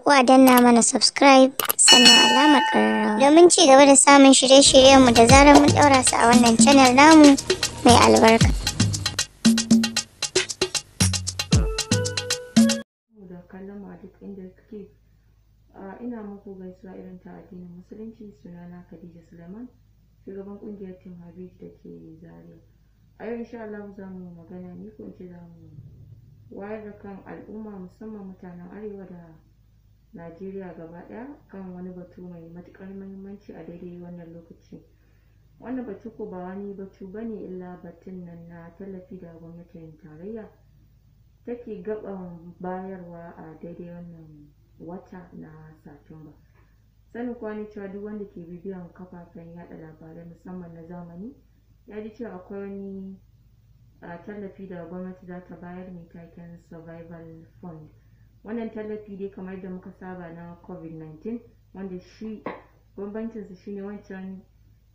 roƙo a danna mana subscribe sannan alamar ƙararrawa domin ci gaba da samun shirye-shiryenmu da zarar mun ɗaura su a wannan channel namu mai albarka. Da kallon mu a duk inda kuke, ina muku gaisuwa irin ta addinin musulunci. Sunana Khadija Suleiman, shugaban ƙungiyar Team Habib da ke Zaria. A yau insha Allah za mu magana ne ko in ce za mu wayar da kan al'umma musamman mutanen Arewa da Najeriya gaba ɗaya kan wani batu mai matuƙar muhimmanci a daidai wannan lokaci. Wannan batu ko ba wani batu bane illa batun nan na tallafi da gwamnatin tarayya take gaban bayarwa a daidai wannan wata na Satumba. Sanin kwani cewa duk wanda ke bibiyan kafafen yaɗa labarai musamman na zamani ya ji cewa akwai wani tallafi da gwamnati za ta bayar mai taken survival fund. Wannan tallafi dai kamar da muka saba na covid-19, wanda shi bambancinsa shine wancan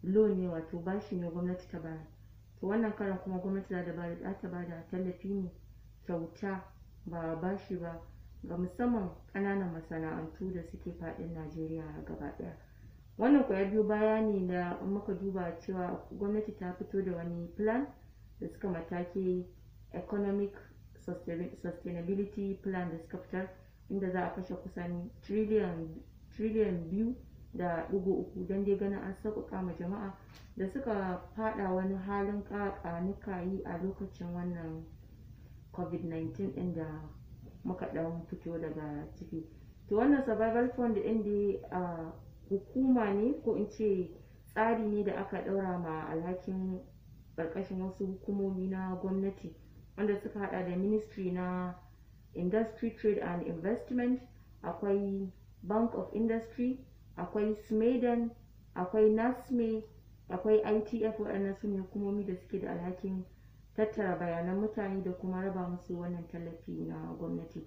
loan ne, wato bashi ne gwamnati ta bayar. To wannan karan kuma gwamnati za ta bada tallafi ne kyauta, ba bashi ba, ga musamman ƙananan masana'antu da suke faɗin Najeriya gaba ɗaya. Wannan kuwa ya biyo baya ne da muka duba cewa gwamnati ta fito da wani plan da suka matake economic sustainability plan da suka fitar, inda za a kashe kusan trillion 2.3 don dai ganin an sauƙaƙa ma jama'a da suka faɗa wani halin ƙaƙanikayi a lokacin wannan covid-19 ɗin da muka ɗan fito daga ciki. To wannan survival fund ɗin dai hukuma ne ko in ce tsari ne da aka ɗaura ma alhakin ƙarƙashin wasu hukumomi na gwamnati, wanda suka hada da Ministry na Industry, Trade and Investment, akwai Bank of Industry, akwai SMEDAN, akwai NASME, akwai ITF. Waɗannan su ne hukumomi da suke da alhakin tattara bayanan mutane da kuma raba musu wannan tallafi na gwamnati.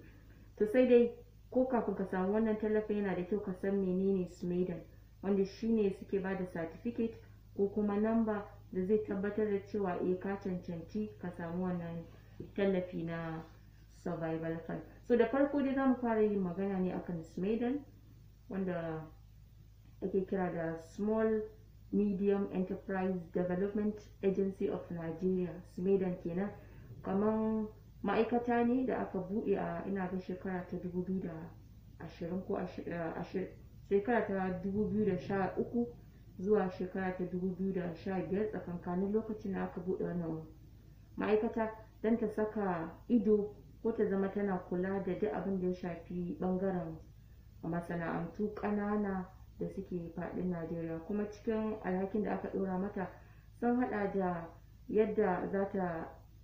To sai dai ko kafin ka samu wannan tallafin yana da kyau ka san menene SMEDAN, wanda shine suke ba da certificate ko kuma namba da zai tabbatar da cewa ka cancanci ka samu wannan tallafi na survival fund. So da farko dai zamu fara yin magana ne akan SMEDAN, wanda ake kira da Small Medium Enterprise Development Agency of Nigeria. SMEDAN kenan, kaman ma'aikata ne da aka buɗe a ina ga shekara ta 2020 ko shekara ta 2013 zuwa shekara ta 2015, tsakankanin lokacin da aka buɗe wannan ma'aikata don ta saka ido ko ta zama tana kula da duk abin da ya shafi ɓangaren masana'antu ƙanana da suke faɗin Najeriya. Kuma cikin alhakin da aka ɗora mata sun haɗa da yadda za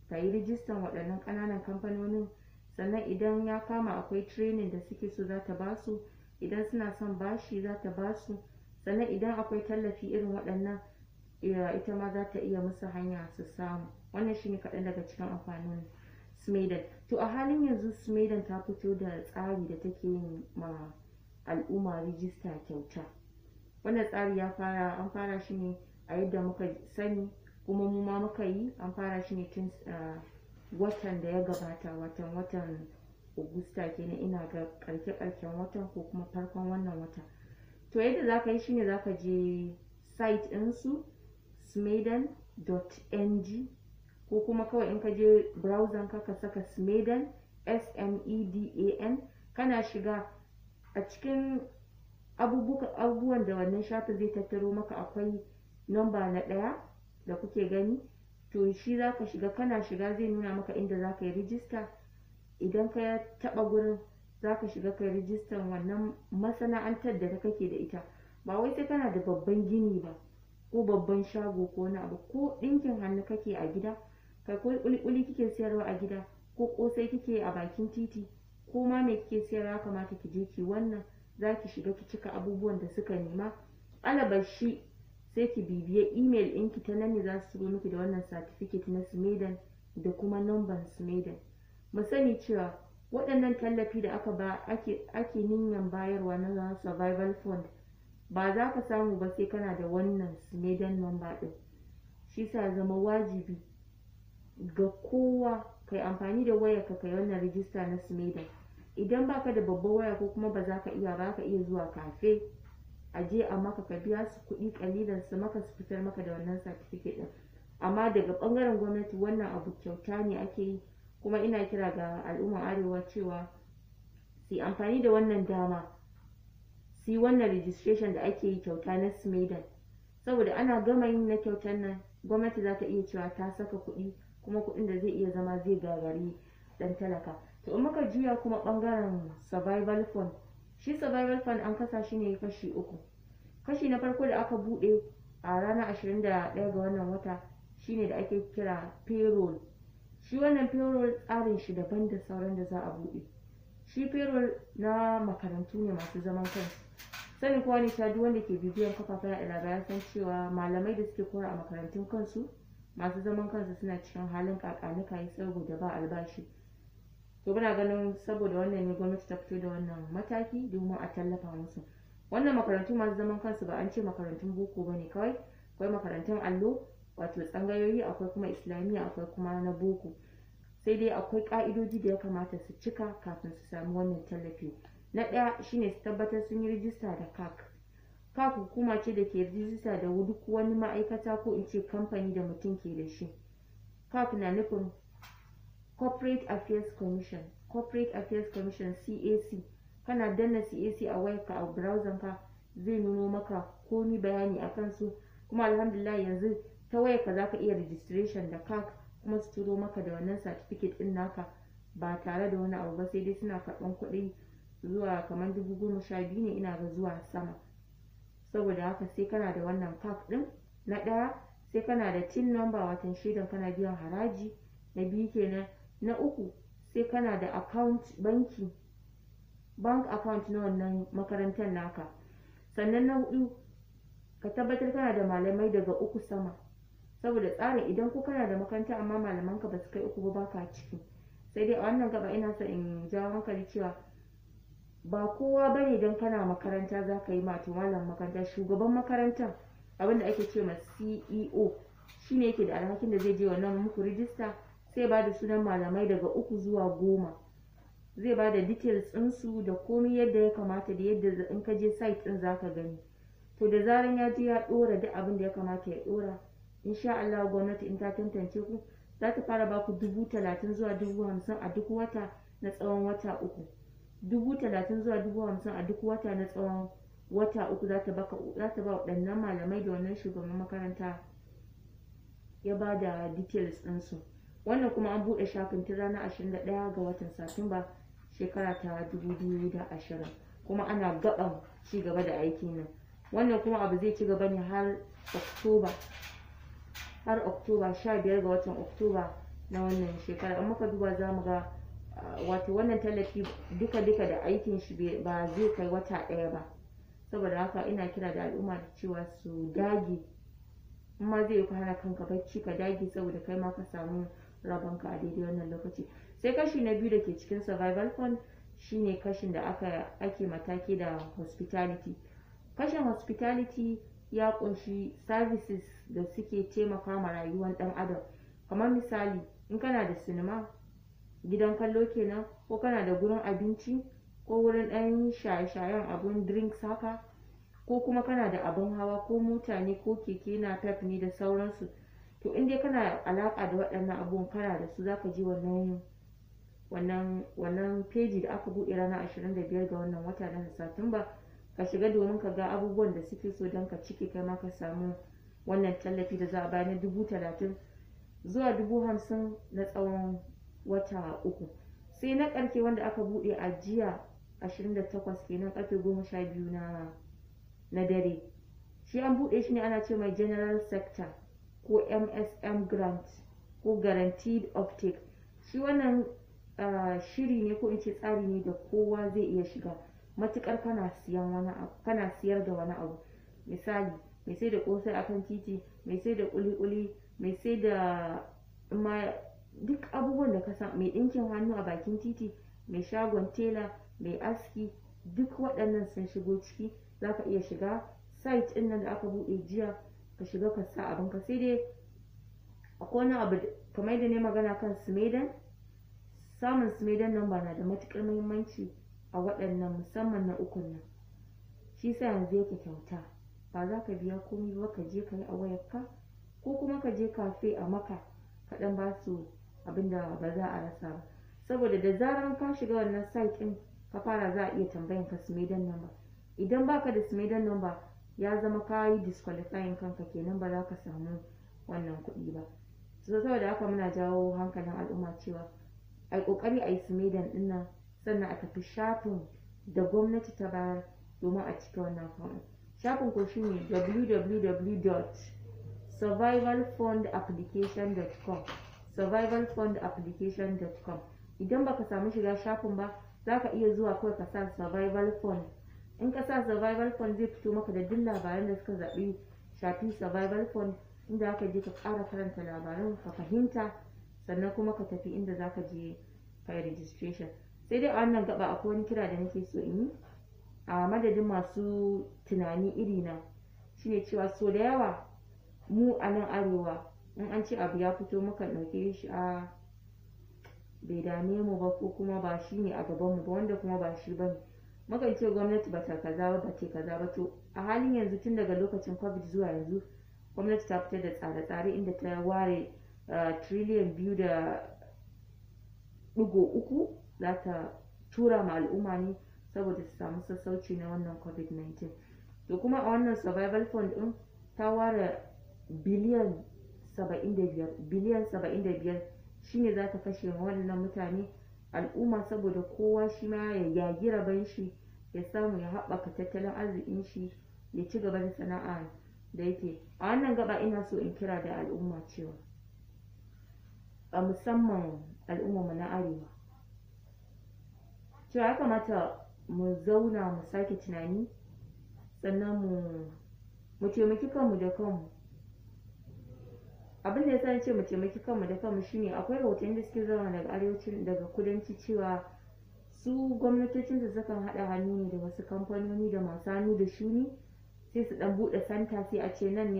ta yi rijistan waɗannan ƙananan kamfanonin, sannan idan ya kama akwai training da suke so za ta basu, idan suna son bashi za ta basu, sannan idan akwai tallafi irin waɗannan ita ma za ta iya musu hanya su samu. Wannan shine kaɗan daga cikin amfanin SMEDAN. To a halin yanzu SMEDAN ta fito da tsari da take yin ma al'umma rijista kyauta. Wannan tsari an fara shi ne a yadda muka sani, kuma mu ma muka yi, an fara shi ne tun watan da ya gabata, watan Agusta kenan, ina ga ƙarshen watan ko kuma farkon wannan wata. To yadda za ka yi shine za ka je site ɗinsu smedan.ng, ko kuma kawai in ka je browser ka saka SMEDAN, SMEDAN, kana shiga a cikin abubuwan da wannan shafin zai tattaro maka, akwai namba na 1 da kuke gani. To shi za ka shiga, kana shiga zai nuna maka inda za ka yi rijista. Idan ka taɓa gurin za ka shiga kai rijistan wannan masana'antar da kake da ita. Ba wai sai kana da babban gini ba ko babban shago ko wani abu, ko ɗinkin hannu kake a gida, kai ko ƙuli kike sayarwa a gida, ko ƙosai kike a bakin titi, ko ma me kike sayarwa, kamata ki je ki wannan, za ki shiga ki cika abubuwan da suka nema. Alabashi sai ki bibiye email ɗinki, ta nan ne za su turo miki da wannan certificate na SMEDAN da kuma number SMEDAN. Mu sani cewa waɗannan tallafi da ake niyyar bayarwa na survival fund ba za ka samu ba sai kana da wannan SMEDAN number ɗin. Shi sa zama wajibi ga kowa kai amfani da wayarka kai wannan rijista na SMEDAN. idan baka da babbar waya ko kuma ba za ka iya zuwa kafe a je a maka ka biya su kuɗi kalilan su maka su fitar maka da wannan certificate din. Amma daga bangaren gwamnati wannan abu kyauta ne ake yi, kuma ina kira ga al'ummar arewa cewa su amfani da wannan dama su yi wannan registration da ake yi kyauta na SMEDAN, saboda ana gama yin na kyautar nan gwamnati za ta iya cewa ta saka kuɗi, kuma kuɗin da zai iya zama zai gagari dan talaka. To in muka juya kuma bangaren survival fund, shi survival fund an kasa shi ne kashi uku. Kashi na farko da aka bude a ranar 21 ga wannan wata shine da ake kira payroll. Shi wannan payroll tsarin shi daban da sauran da za a bude. Shi payroll na makarantu ne masu zaman kansu. Sanin kowa ne ta duk wanda ke bibiyan kafafen yaɗa labarai san cewa malamai da suke koyar a makarantun kansu masu zaman kansu suna cikin halin kakanika yi saboda ba albashi. To muna ganin saboda wannan ne gwamnati ta fito da wannan mataki domin a tallafa musu. Wannan makarantu masu zaman kansu ba an ce makarantun boko ba ne kawai, akwai makarantun allo wato tsangayoyi, akwai kuma islamiyya, akwai kuma na boko. Sai dai akwai ka'idoji da ya kamata su cika kafin su sami wannan tallafi. Na ɗaya shine su tabbatar sun yi rijista da CAC. CAC hukuma ce da ke rijista da duk wani ma'aikata ko in ce kamfani da mutum ke da shi. CAC na nufin Corporate Affairs Commission, Corporate Affairs Commission CAC. Kana danna CAC a wayarka a browser ka zai nuno maka komi bayani a kansu, kuma alhamdulillah yanzu ta wayarka za ka iya registration da CAC kuma su turo maka da wannan certificate din naka ba tare da wani abu ba, sai dai suna karɓan kuɗi zuwa kamar 12,000 ne ina ga zuwa sama. Saboda haka sai kana da wannan CAC din. Na ɗaya sai kana da TIN number watan shaidan kana biyan haraji. Na biyu kenan. Na uku sai kana da account bank account na wannan makarantar naka. Sannan na hudu ka tabbatar kana da malamai daga 3 sama, saboda tsarin idan ko kana da makaranta amma malamanka ba su kai 3 ba baka ciki. Sai dai a wannan gaba ina so in jawo hankali cewa ba kowa bane dan kana makaranta za ka yi mato malam makaranta. Shugaban makarantar abinda ake ce ma CEO shine yake da alhakin da zai je wannan muku rijista, sai ba da sunan malamai daga 3 zuwa 10, zai ba da details ɗinsu da komai yadda ya kamata da yadda in ka je site ɗin zaka gani. To da zaran ya je ya ɗora duk abin da ya kamata ya ɗora, insha Allah gwamnati in ta tantance ku za ta fara ba ku 30,000 zuwa 50,000 a duk wata na tsawon wata 3. 30,000 zuwa 50,000 a duk wata na tsawon wata 3 za ta ba waɗannan malamai da wannan shugaban makaranta ya ba da details ɗinsu. Wannan kuma an buɗe shafin tun ranar 21 ga watan Satumba shekara ta 2020, kuma ana gaban ci gaba da aiki nan. Wannan kuma abu zai ci gaba ne har Oktoba 15 ga watan Oktoba na wannan shekara. In muka duba za mu ga wato wannan tallafi duka da aikin shi ba zai kai wata ɗaya ba. Saboda haka ina kira da al'umma da cewa su dage, amma zai yi hana kanka bacci ka dage saboda kai ma ka samu rabonka a daidai wannan lokaci. Sai kashi na biyu da ke cikin survival fund shine kashin da ake mataki da hospitality. Kashin hospitality ya kunshi services da suke taimaka ma rayuwar dan adam, kamar misali in kana da sinima, gidan kallo kenan, ko kana da gurin abinci ko wurin ɗan shaye-shayen abun drinks haka, ko kuma kana da abun hawa ko mota ne ko keke na pep ne da sauransu. To in dai kana alaka da waɗannan abubuwan kana da su, zaka je wannan page da aka buɗe ranar 25 ga wannan wata na Satumba, ka shiga domin ka ga abubuwan da suke so don ka cike kai ma ka samu wannan tallafi da za a bayar na 30,000 zuwa 50,000 na tsawon wata 3. Sai na ƙarshe wanda aka buɗe a jiya 28 kenan ƙarfe 12 na dare. Shi an buɗe shi ne ana ce mai general sector ko MSM grant ko guaranteed offtake. Shi wannan shiri ne ko in ce tsari ne da kowa zai iya shiga matukar kana siyar da wani abu. Misali mai sai da kosai akan titi, mai sai da kuli-kuli, mai sai da duk abubuwan da ka san, mai ɗinkin hannu a bakin titi, mai shagon tela, mai aski, duk waɗannan sun shigo ciki. Za ka iya shiga site ɗin nan da aka buɗe jiya ka shiga ka sa abinka. Sai dai akwai wani abu kamar da ne magana kan SMEDAN, samun SMEDAN number na da matuƙar muhimmanci a waɗannan, musamman na ukun nan. Shi sa yanzu yake kyauta, ba za ka biya komai ba, ka je ka yi a wayarka ko kuma ka je cafe a maka ka ɗan ba su abin da ba za a rasa ba. Saboda da zarar ka shiga wannan site ɗin ka fara, za a iya tambayan ka SMEDAN number. Idan baka da SMEDAN number ya zama ka yi disqualifying kanka kenan, ba za ka samu wannan kuɗi ba. Saboda haka muna jawo hankalin al'umma cewa a yi ƙoƙari a yi SMEDAN ɗin nan, sannan a tafi shafin da gwamnati ta bayar domin a cika wannan form. Shafin ko shine www.survivalfundapplication.com survivalfundapplication.com. Idan baka samu shiga shafin ba, za ka iya zuwa kawai ka sa survival fund. In ka sa survival fund zai fito maka da duk labaran da suka shafi survival fund, inda aka je ka ƙara karanta labaran ka fahimta, sannan kuma ka tafi inda za ka je ka yi registration. Sai dai a wannan gaba akwai wani kira da nake so in yi a madadin masu tunani irina, shine cewa so da yawa mu a nan arewa in an ce abu ya fito muka ɗauke shi a bai dame mu ba, ko kuma ba shi ne a gaban mu ba, wanda kuma ba shi bane. Mukan ce gwamnati ba ta kaza ba, ba ta kaza ba. To a halin yanzu, tun daga lokacin COVID zuwa yanzu, gwamnati ta fitar da tsare-tsare inda ta ware tiriliyan 2.3 za ta tura ma al'umma ne saboda su samu sassauci na wannan COVID-19. To kuma a wannan survival fund din ta ware biliyan 75 shine za ta kashe wa wannan mutane al'umma, saboda kowa shi ma ya yagi rabon shi, ya samu ya haɓaka tattalin arzikin shi, ya ci gaba da sana'a da yake. A wannan gaba ina so in kira da al'umma cewa a musamman al'ummarmu na arewa, cewa ya kamata mu zauna mu sake tunani, sannan mu taimaki kanmu da kanmu. Abin da ya sa ce mu taimaki kanmu da kanmu shine akwai rahotanni da suke zama daga kudanci cewa su gwamnatocin su sukan haɗa hannu ne da wasu kamfanoni da masu hannu da shuni, sai su ɗan buɗe santa, sai a ce nan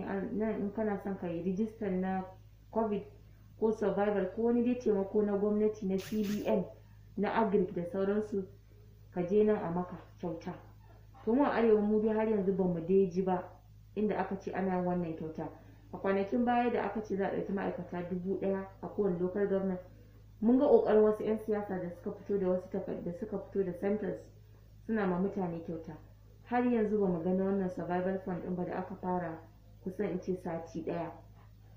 in kana son ka yi rijistar na COVID ko survival ko wani dai taimako na gwamnati na CBN na agric da sauransu, ka je nan a maka kyauta. To mu a arewa mu dai har yanzu ba mu dai ji ba inda aka ce ana wannan kyauta. A kwanakin baya da aka ce za a ɗauki ma'aikata 1000 a kowane local government, mun ga ƙoƙarin wasu 'yan siyasa da suka fito da wasu takardu, suka fito da centers suna ma mutane kyauta. Har yanzu ba mu gani wannan survival fund ɗin ba da aka fara kusan in ce sati ɗaya.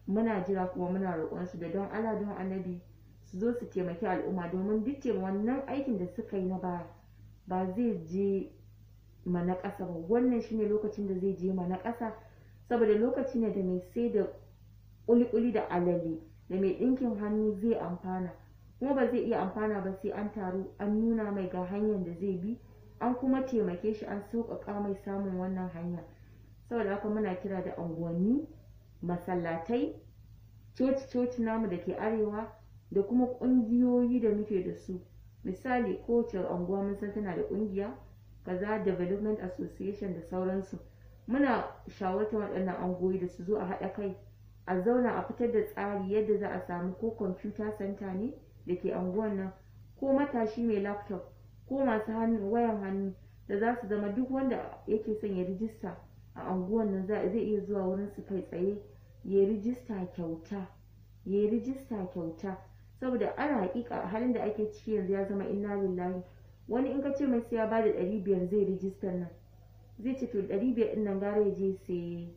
Muna jira kuma muna roƙon su da don Allah don Annabi su zo su taimaki al'umma, domin duk wannan aikin da suka yi na baya ba zai je ma na ƙasa ba. Wannan shine lokacin da zai je ma na ƙasa, saboda lokaci ne da mai sai da ƙuli-ƙuli da alale da mai ɗinkin hannu zai amfana, kuma ba zai iya amfana ba sai an taru an nuna mai ga hanyar da zai bi, an kuma taimake shi, an sauƙaƙa mai samun wannan hanya. Saboda haka muna kira da unguwanni, masallatai, coci-coci namu da ke arewa, da kuma ƙungiyoyi da muke da su. Misali, kowace unguwa mun san tana da ƙungiya kaza, development association da sauransu. Muna shawartar waɗannan unguwoyi da su zo a haɗa kai, a zauna a fitar da tsari yadda za a samu ko computer center ne da ke unguwan nan, ko matashi mai laptop, ko masu wayan hannu da za su zama duk wanda yake son ya rijista a unguwan nan zai iya zuwa wurin su kai tsaye ya rijista kyauta. Saboda ana hakika halin da ake ciki yanzu ya zama inna lillahi. Wani in ka ce mai sai ya bada 500 zai rijistar nan, zai ce to 500 din nan gara ya je sai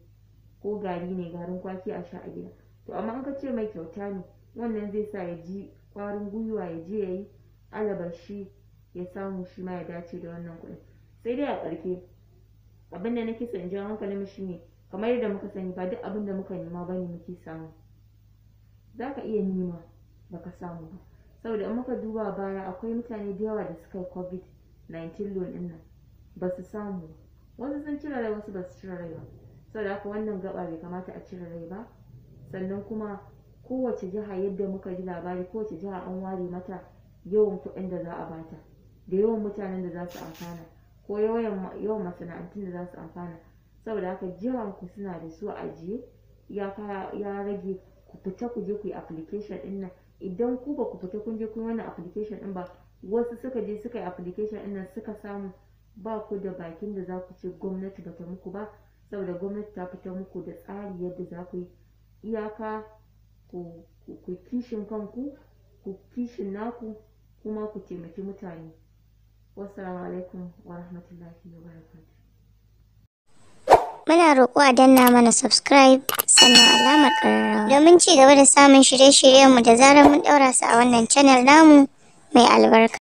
ko gari ne, garin kwaki a sha a gida. To amma in ka ce mai kyauta ne, wannan zai sa ya ji ƙwarin gwiwa ya je ya yi, alabar shi ya samu shi ma ya dace da wannan kuɗin. Sai dai a ƙarke abin da nake son jan hankalin shi ne, kamar yadda muka sani ba duk abin da muka nema bane muke samu. Za ka iya nema baka samu ba, saboda in muka duba baya akwai mutane da yawa da suka yi COVID-19 loan ɗin nan ba su samu ba. Wasu sun cire rai, wasu ba su cire rai ba. Saboda haka wannan gaba bai kamata a cire rai ba. Sannan kuma kowace jiha, yadda muka ji labari, kowace jiha an ware mata yawan kuɗin da za a bata, da yawan mutanen da za su amfana, ko yawan masana'antun da za su amfana. Saboda haka jihan ku suna da su a ajiye, ya rage ku fita ku je ku yi application ɗin nan idan ku ba ku fita kun je kun wannan application din ba, wasu suka je suka yi application din nan suka samu, ba ku da bakin da za ku ce gwamnati ba ta muku ba, saboda gwamnati ta fitar muku da tsari yadda za ku yi. Iyaka ku kishin kanku, ku kishin naku, kuma ku taimaki mutane. Wassalamu alaikum wa rahmatullahi wa barakatuh. Muna roƙo a danna mana subscribe sannan alamar ƙararrawa domin ci gaba da samun shirye-shiryenmu da zarar mun ɗaura su a wannan channel namu mai albarka.